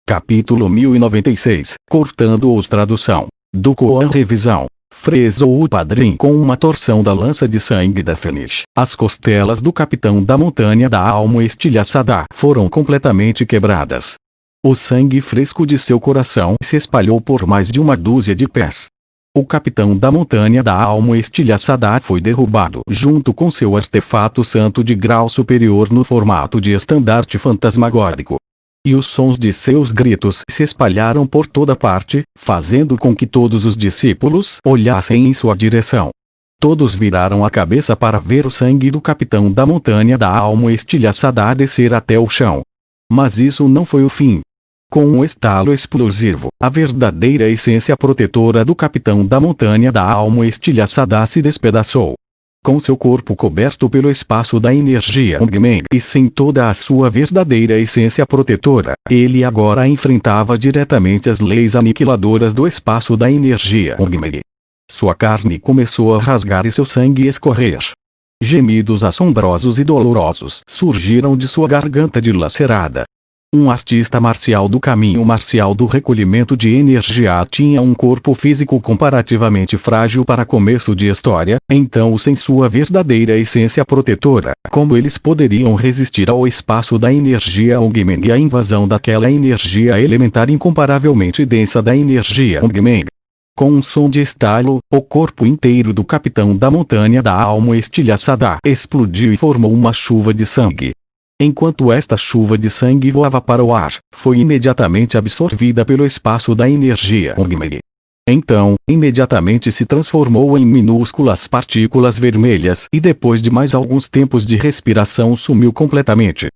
Capítulo 1096, Cortando-os. Tradução do Koan. Revisão. Fresou o padrinho com uma torção da lança de sangue da Fênix. As costelas do capitão da montanha da alma estilhaçada foram completamente quebradas. O sangue fresco de seu coração se espalhou por mais de uma dúzia de pés. O capitão da montanha da alma estilhaçada foi derrubado junto com seu artefato santo de grau superior no formato de estandarte fantasmagórico. E os sons de seus gritos se espalharam por toda parte, fazendo com que todos os discípulos olhassem em sua direção. Todos viraram a cabeça para ver o sangue do capitão da montanha da alma estilhaçada descer até o chão. Mas isso não foi o fim. Com um estalo explosivo, a verdadeira essência protetora do capitão da montanha da alma estilhaçada se despedaçou. Com seu corpo coberto pelo espaço da energia Ongmeng e sem toda a sua verdadeira essência protetora, ele agora enfrentava diretamente as leis aniquiladoras do espaço da energia Ongmeng. Sua carne começou a rasgar e seu sangue escorrer. Gemidos assombrosos e dolorosos surgiram de sua garganta dilacerada. Um artista marcial do caminho marcial do recolhimento de energia tinha um corpo físico comparativamente frágil para começo de história, então sem sua verdadeira essência protetora, como eles poderiam resistir ao espaço da energia Ongmeng e à invasão daquela energia elementar incomparavelmente densa da energia Ongmeng? Com um som de estalo, o corpo inteiro do capitão da montanha da alma estilhaçada explodiu e formou uma chuva de sangue. Enquanto esta chuva de sangue voava para o ar, foi imediatamente absorvida pelo espaço da energia Ongmeng. Então, imediatamente se transformou em minúsculas partículas vermelhas e depois de mais alguns tempos de respiração sumiu completamente.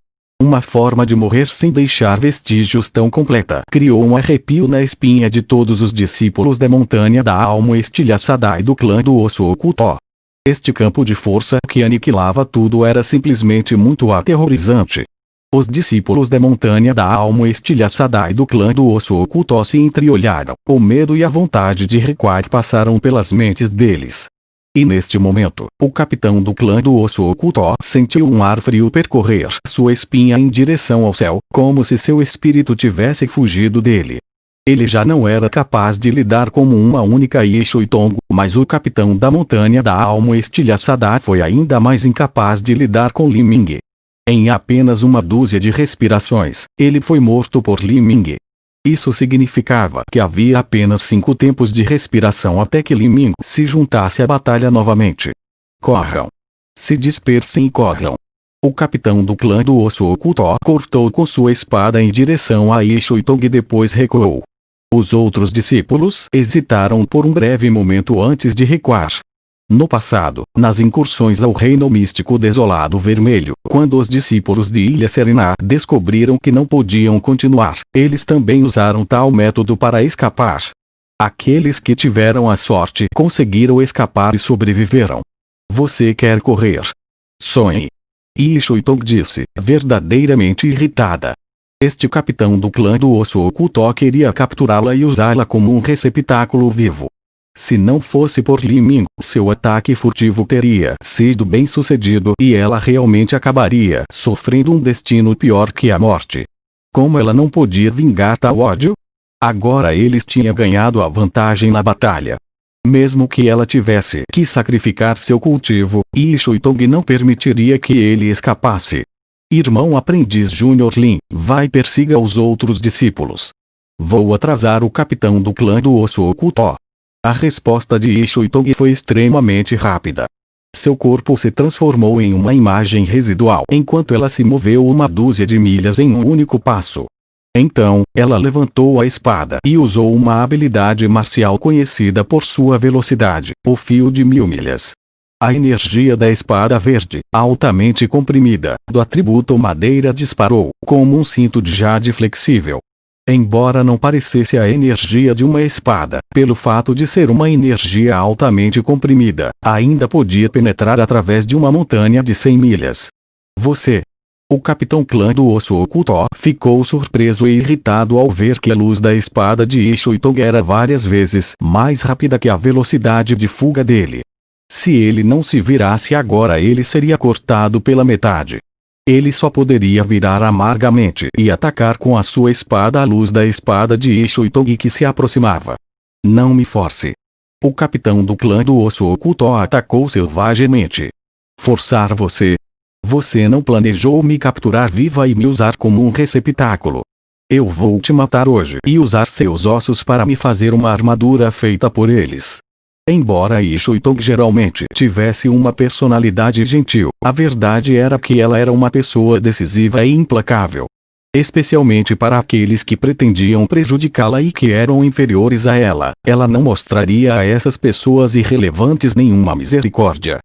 Uma forma de morrer sem deixar vestígios tão completa criou um arrepio na espinha de todos os discípulos da montanha da alma estilhaçada e do clã do osso oculto. Este campo de força que aniquilava tudo era simplesmente muito aterrorizante. Os discípulos da montanha da alma estilhaçada e do clã do osso oculto se entreolharam. O medo e a vontade de recuar passaram pelas mentes deles. E neste momento, o capitão do clã do osso oculto sentiu um ar frio percorrer sua espinha em direção ao céu, como se seu espírito tivesse fugido dele. Ele já não era capaz de lidar como uma única Yeshuitongo, mas o capitão da montanha da alma estilhaçada foi ainda mais incapaz de lidar com Li Ming. Em apenas uma dúzia de respirações, ele foi morto por Li Ming. Isso significava que havia apenas 5 tempos de respiração até que Li Ming se juntasse à batalha novamente. Corram! Se dispersem e corram! O capitão do clã do osso oculto cortou com sua espada em direção a Yeshuitong e depois recuou. Os outros discípulos hesitaram por um breve momento antes de recuar. No passado, nas incursões ao Reino Místico Desolado Vermelho, quando os discípulos de Ilha Serena descobriram que não podiam continuar, eles também usaram tal método para escapar. Aqueles que tiveram a sorte conseguiram escapar e sobreviveram. Você quer correr? Sonhe! Yeshuitong disse, verdadeiramente irritada. Este capitão do clã do osso oculto queria capturá-la e usá-la como um receptáculo vivo. Se não fosse por Li Ming, seu ataque furtivo teria sido bem sucedido e ela realmente acabaria sofrendo um destino pior que a morte. Como ela não podia vingar tal ódio? Agora eles tinham ganhado a vantagem na batalha. Mesmo que ela tivesse que sacrificar seu cultivo, Yeshuitong não permitiria que ele escapasse. Irmão aprendiz Júnior Lin, vai e persiga os outros discípulos. Vou atrasar o capitão do clã do osso oculto. A resposta de Yeshuitong foi extremamente rápida. Seu corpo se transformou em uma imagem residual enquanto ela se moveu uma dúzia de milhas em um único passo. Então, ela levantou a espada e usou uma habilidade marcial conhecida por sua velocidade, o fio de 1000 milhas. A energia da espada verde, altamente comprimida, do atributo madeira disparou, como um cinto de jade flexível. Embora não parecesse a energia de uma espada, pelo fato de ser uma energia altamente comprimida, ainda podia penetrar através de uma montanha de 100 milhas. Você! O capitão clã do osso oculto ficou surpreso e irritado ao ver que a luz da espada de Yeshuitong era várias vezes mais rápida que a velocidade de fuga dele. Se ele não se virasse agora ele seria cortado pela metade. Ele só poderia virar amargamente e atacar com a sua espada à luz da espada de Ishuitogi que se aproximava. Não me force. O capitão do clã do osso oculto atacou selvagemente. Forçar você? Você não planejou me capturar viva e me usar como um receptáculo. Eu vou te matar hoje e usar seus ossos para me fazer uma armadura feita por eles. Embora Ishuitogi geralmente tivesse uma personalidade gentil, a verdade era que ela era uma pessoa decisiva e implacável. Especialmente para aqueles que pretendiam prejudicá-la e que eram inferiores a ela, ela não mostraria a essas pessoas irrelevantes nenhuma misericórdia.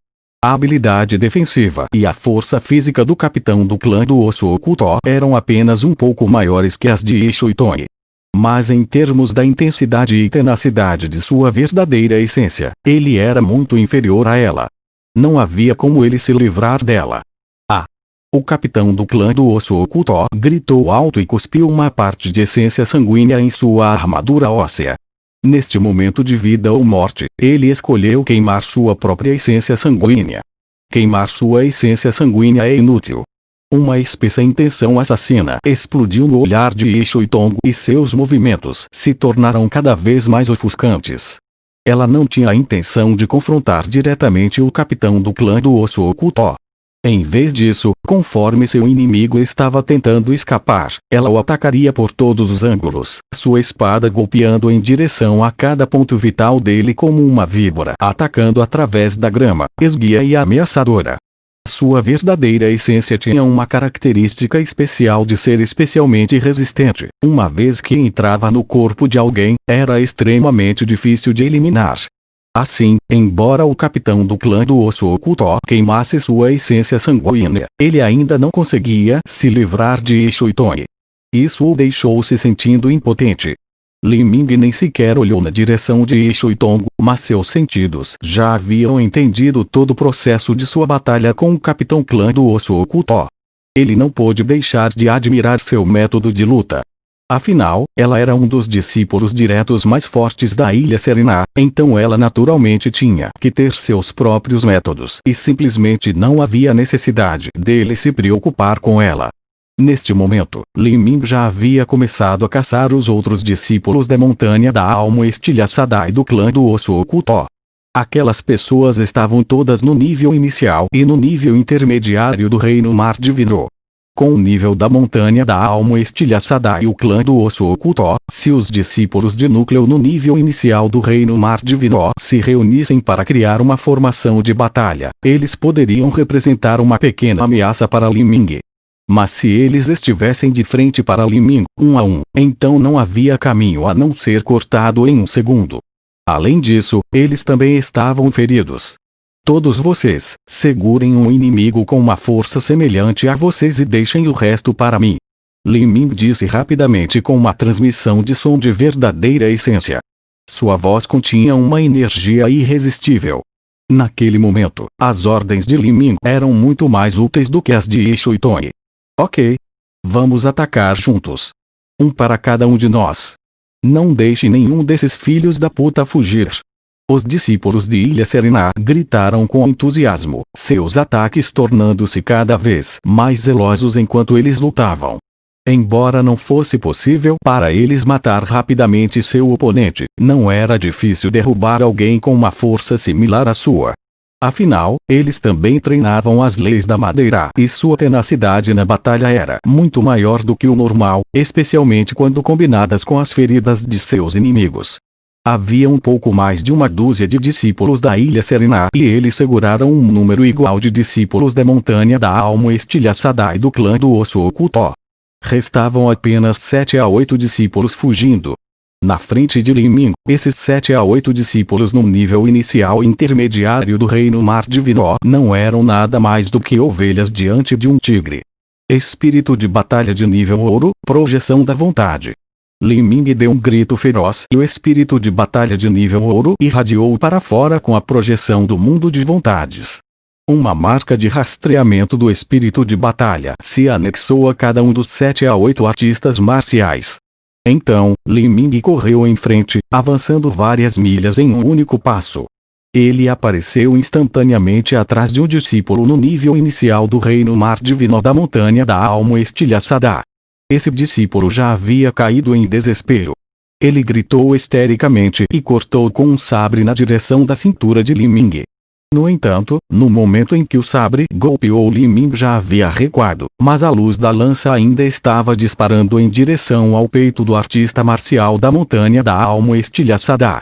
A habilidade defensiva e a força física do capitão do clã do osso oculto eram apenas um pouco maiores que as de Ishuitogi. Mas em termos da intensidade e tenacidade de sua verdadeira essência, ele era muito inferior a ela. Não havia como ele se livrar dela. O capitão do clã do osso oculto gritou alto e cuspiu uma parte de essência sanguínea em sua armadura óssea. Neste momento de vida ou morte, ele escolheu queimar sua própria essência sanguínea. Queimar sua essência sanguínea é inútil. Uma espessa intenção assassina explodiu no olhar de Ishuitogi e seus movimentos se tornaram cada vez mais ofuscantes. Ela não tinha a intenção de confrontar diretamente o capitão do clã do osso oculto. Em vez disso, conforme seu inimigo estava tentando escapar, ela o atacaria por todos os ângulos, sua espada golpeando em direção a cada ponto vital dele como uma víbora atacando através da grama, esguia e ameaçadora. Sua verdadeira essência tinha uma característica especial de ser especialmente resistente. Uma vez que entrava no corpo de alguém, era extremamente difícil de eliminar. Assim, embora o capitão do clã do osso oculto queimasse sua essência sanguínea, ele ainda não conseguia se livrar de Ishuitogi. Isso o deixou se sentindo impotente. Li Ming nem sequer olhou na direção de Ishuitogi, mas seus sentidos já haviam entendido todo o processo de sua batalha com o capitão clã do osso oculto. Ele não pôde deixar de admirar seu método de luta. Afinal, ela era um dos discípulos diretos mais fortes da Ilha Serena, então ela naturalmente tinha que ter seus próprios métodos e simplesmente não havia necessidade dele se preocupar com ela. Neste momento, Li Ming já havia começado a caçar os outros discípulos da Montanha da Alma estilhaçada e do clã do osso oculto. Aquelas pessoas estavam todas no nível inicial e no nível intermediário do Reino Mar Divino. Com o nível da Montanha da Alma estilhaçada e o clã do osso oculto, se os discípulos de núcleo no nível inicial do Reino Mar Divino se reunissem para criar uma formação de batalha, eles poderiam representar uma pequena ameaça para Li Ming. Mas se eles estivessem de frente para Li Ming, 1 a 1, então não havia caminho a não ser cortado em um segundo. Além disso, eles também estavam feridos. Todos vocês, segurem um inimigo com uma força semelhante a vocês e deixem o resto para mim. Li Ming disse rapidamente com uma transmissão de som de verdadeira essência. Sua voz continha uma energia irresistível. Naquele momento, as ordens de Li Ming eram muito mais úteis do que as de Ishuitogi. Ok. Vamos atacar juntos. Um para cada um de nós. Não deixe nenhum desses filhos da puta fugir. Os discípulos de Ilha Serena gritaram com entusiasmo, seus ataques tornando-se cada vez mais zelosos enquanto eles lutavam. Embora não fosse possível para eles matar rapidamente seu oponente, não era difícil derrubar alguém com uma força similar à sua. Afinal, eles também treinavam as leis da madeira e sua tenacidade na batalha era muito maior do que o normal, especialmente quando combinadas com as feridas de seus inimigos. Havia um pouco mais de uma dúzia de discípulos da Ilha Serena e eles seguraram um número igual de discípulos da Montanha da Alma estilhaçada e do clã do osso oculto. Restavam apenas 7 a 8 discípulos fugindo. Na frente de Li Ming, esses 7 a 8 discípulos no nível inicial e intermediário do Reino Mar Divino não eram nada mais do que ovelhas diante de um tigre. Espírito de batalha de nível ouro, projeção da vontade. Li Ming deu um grito feroz e o espírito de batalha de nível ouro irradiou para fora com a projeção do mundo de vontades. Uma marca de rastreamento do espírito de batalha se anexou a cada um dos 7 a 8 artistas marciais. Então, Li Ming correu em frente, avançando várias milhas em um único passo. Ele apareceu instantaneamente atrás de um discípulo no nível inicial do reino mar divino da montanha da alma estilhaçada. Esse discípulo já havia caído em desespero. Ele gritou histericamente e cortou com um sabre na direção da cintura de Li Ming. No entanto, no momento em que o sabre golpeou Li Ming já havia recuado, mas a luz da lança ainda estava disparando em direção ao peito do artista marcial da montanha da alma estilhaçada.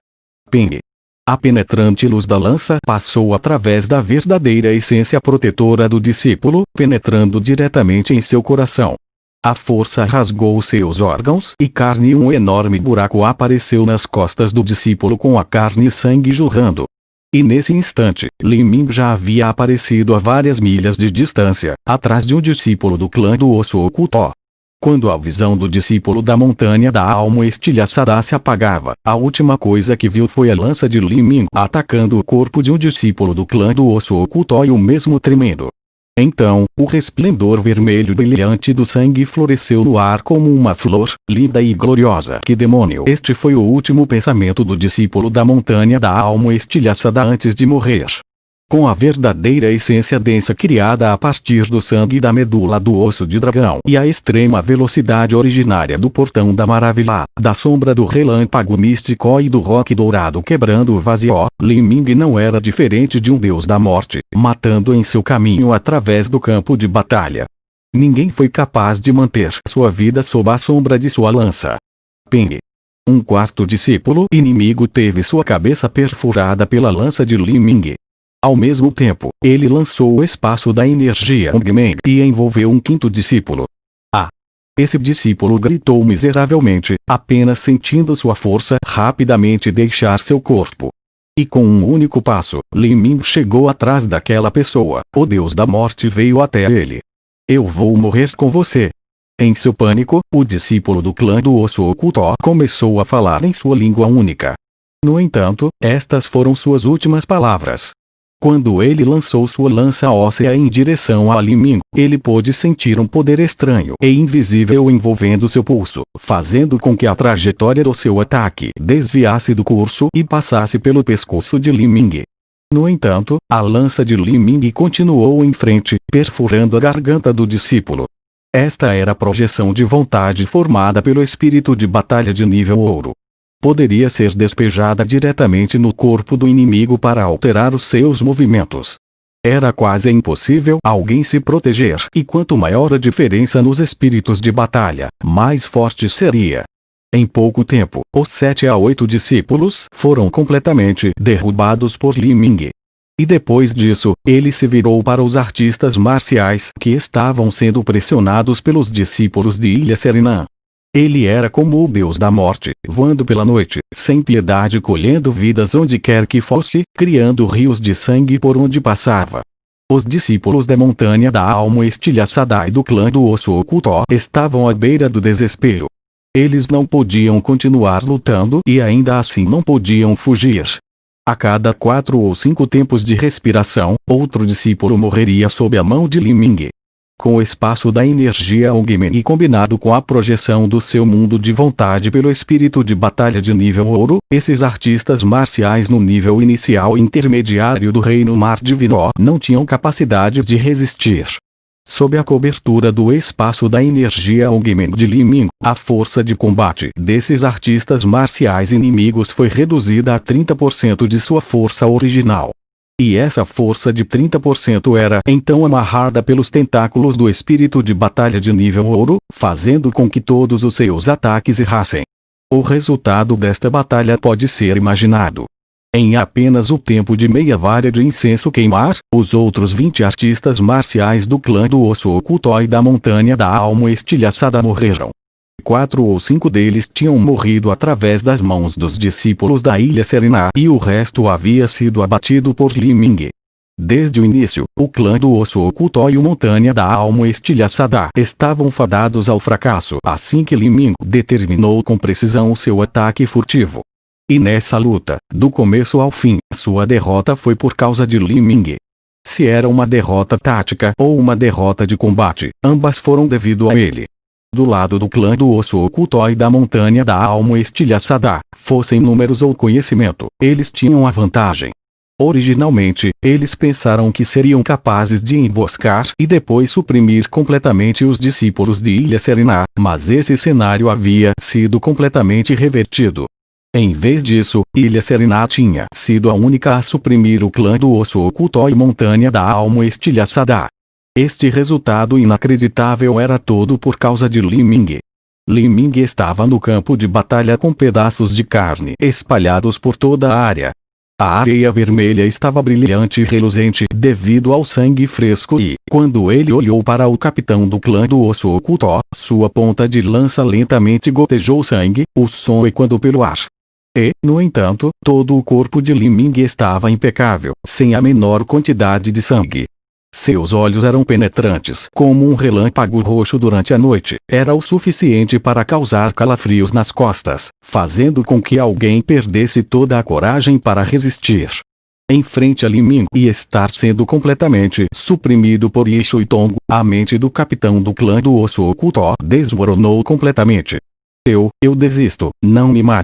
Ping! A penetrante luz da lança passou através da verdadeira essência protetora do discípulo, penetrando diretamente em seu coração. A força rasgou seus órgãos e carne e um enorme buraco apareceu nas costas do discípulo com a carne e sangue jorrando. E nesse instante, Li Ming já havia aparecido a várias milhas de distância, atrás de um discípulo do clã do osso oculto. Quando a visão do discípulo da montanha da alma estilhaçada se apagava, a última coisa que viu foi a lança de Li Ming atacando o corpo de um discípulo do clã do osso oculto e o mesmo tremendo. Então, o resplendor vermelho brilhante do sangue floresceu no ar como uma flor, linda e gloriosa. Que demônio! Este foi o último pensamento do discípulo da montanha da alma estilhaçada antes de morrer. Com a verdadeira essência densa criada a partir do sangue da medula do osso de dragão e a extrema velocidade originária do portão da maravilha, da sombra do relâmpago místico e do roque dourado quebrando o vazio, Li Ming não era diferente de um deus da morte, matando em seu caminho através do campo de batalha. Ninguém foi capaz de manter sua vida sob a sombra de sua lança. Ping! Um quarto discípulo inimigo teve sua cabeça perfurada pela lança de Li Ming. Ao mesmo tempo, ele lançou o espaço da energia Ongmeng e envolveu um quinto discípulo. Esse discípulo gritou miseravelmente, apenas sentindo sua força rapidamente deixar seu corpo. E com um único passo, Li Ming chegou atrás daquela pessoa. O deus da morte veio até ele. Eu vou morrer com você. Em seu pânico, o discípulo do clã do osso oculto começou a falar em sua língua única. No entanto, estas foram suas últimas palavras. Quando ele lançou sua lança óssea em direção a Li Ming, ele pôde sentir um poder estranho e invisível envolvendo seu pulso, fazendo com que a trajetória do seu ataque desviasse do curso e passasse pelo pescoço de Li Ming. No entanto, a lança de Li Ming continuou em frente, perfurando a garganta do discípulo. Esta era a projeção de vontade formada pelo espírito de batalha de nível ouro. Poderia ser despejada diretamente no corpo do inimigo para alterar os seus movimentos. Era quase impossível alguém se proteger, e quanto maior a diferença nos espíritos de batalha, mais forte seria. Em pouco tempo, os 7 a 8 discípulos foram completamente derrubados por Li Ming. E depois disso, ele se virou para os artistas marciais que estavam sendo pressionados pelos discípulos de Ilha Serenã. Ele era como o deus da morte, voando pela noite, sem piedade, colhendo vidas onde quer que fosse, criando rios de sangue por onde passava. Os discípulos da montanha da alma estilhaçada e do clã do osso oculto estavam à beira do desespero. Eles não podiam continuar lutando e ainda assim não podiam fugir. A cada 4 ou 5 tempos de respiração, outro discípulo morreria sob a mão de Li Ming. Com o espaço da energia Ongmeng combinado com a projeção do seu mundo de vontade pelo espírito de batalha de nível ouro, esses artistas marciais no nível inicial e intermediário do reino mar divino não tinham capacidade de resistir. Sob a cobertura do espaço da energia Ongmeng de Li Ming, a força de combate desses artistas marciais inimigos foi reduzida a 30% de sua força original. E essa força de 30% era então amarrada pelos tentáculos do espírito de batalha de nível ouro, fazendo com que todos os seus ataques errassem. O resultado desta batalha pode ser imaginado. Em apenas o tempo de meia vara de incenso queimar, os outros 20 artistas marciais do clã do osso oculto e da montanha da alma estilhaçada morreram. 4 ou 5 deles tinham morrido através das mãos dos discípulos da Ilha Serenã e o resto havia sido abatido por Li Ming. Desde o início, o clã do osso oculto e o montanha da alma estilhaçada estavam fadados ao fracasso assim que Li Ming determinou com precisão seu ataque furtivo. E nessa luta, do começo ao fim, sua derrota foi por causa de Li Ming. Se era uma derrota tática ou uma derrota de combate, ambas foram devido a ele. Do lado do clã do osso oculto e da montanha da alma estilhaçada, fossem números ou conhecimento, eles tinham a vantagem. Originalmente, eles pensaram que seriam capazes de emboscar e depois suprimir completamente os discípulos de Ilha Serena, mas esse cenário havia sido completamente revertido. Em vez disso, Ilha Serena tinha sido a única a suprimir o clã do Osso Oculto e Montanha da Alma Estilhaçada. Este resultado inacreditável era todo por causa de Li Ming. Li Ming estava no campo de batalha com pedaços de carne espalhados por toda a área. A areia vermelha estava brilhante e reluzente devido ao sangue fresco e, quando ele olhou para o capitão do clã do Osso Oculto, sua ponta de lança lentamente gotejou sangue, o som ecoando pelo ar. E, no entanto, todo o corpo de Li Ming estava impecável, sem a menor quantidade de sangue. Seus olhos eram penetrantes como um relâmpago roxo durante a noite, era o suficiente para causar calafrios nas costas, fazendo com que alguém perdesse toda a coragem para resistir. Em frente a Li Ming e estar sendo completamente suprimido por Ye Shuitong, a mente do capitão do clã do Osso Oculto desmoronou completamente. Eu desisto, não me mate.